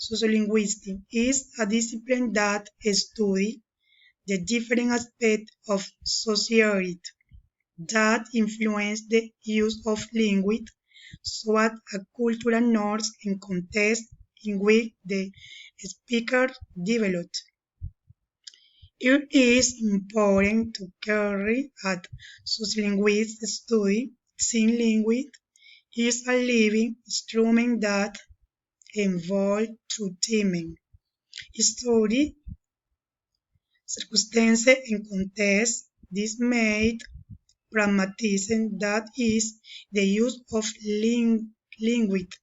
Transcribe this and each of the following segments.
Sociolinguistics is a discipline that studies the different aspects of society that influence the use of language, such as cultural norms and contexts in which the speaker developed. It is important to carry out sociolinguistic study, since language is a living instrument that evolves through time, history, circumstances, and context. This made pragmatism, that is, the use of language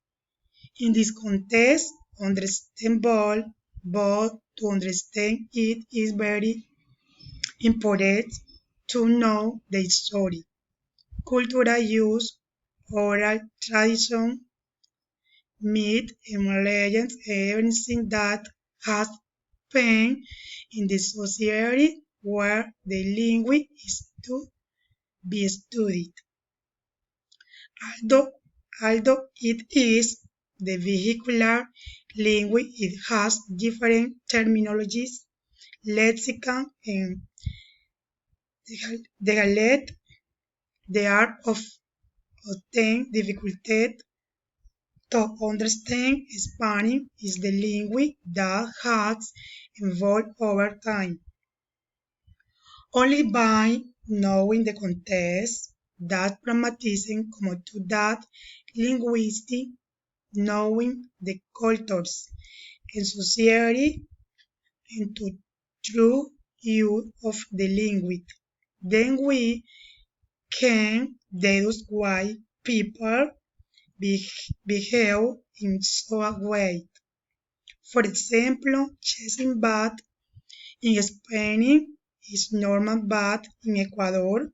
in this context, understandable, but to understand it is very important to know the history, cultural use, oral tradition, myth, and legends, everything that has been in the society where the language is to be studied. Although, although it is the vehicular language, it has different terminologies, lexicon, and dialect. The art of obtain difficulty to understand Spanish is the language that has evolved over time. Only by knowing the context that pragmatism comes to that linguistic, knowing the cultures and society and to true use of the language. Then we can deduce why people behave in such a way. For example, chasing bat in Spain is normal, but in Ecuador,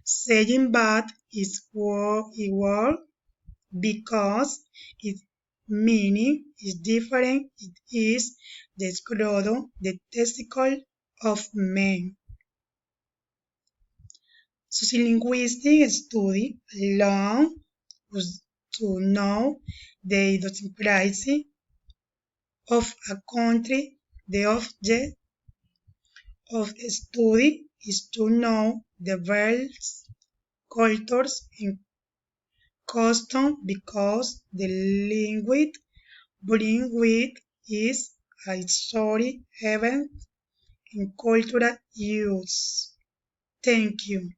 saying bat is word because its meaning is different. It is the escroto, the testicle of men. Sociolinguistic study allows us to know the idiosincrasy of a country. The object of study is to know the various cultures and customs because the language brings with it a history, event, and cultural use. Thank you.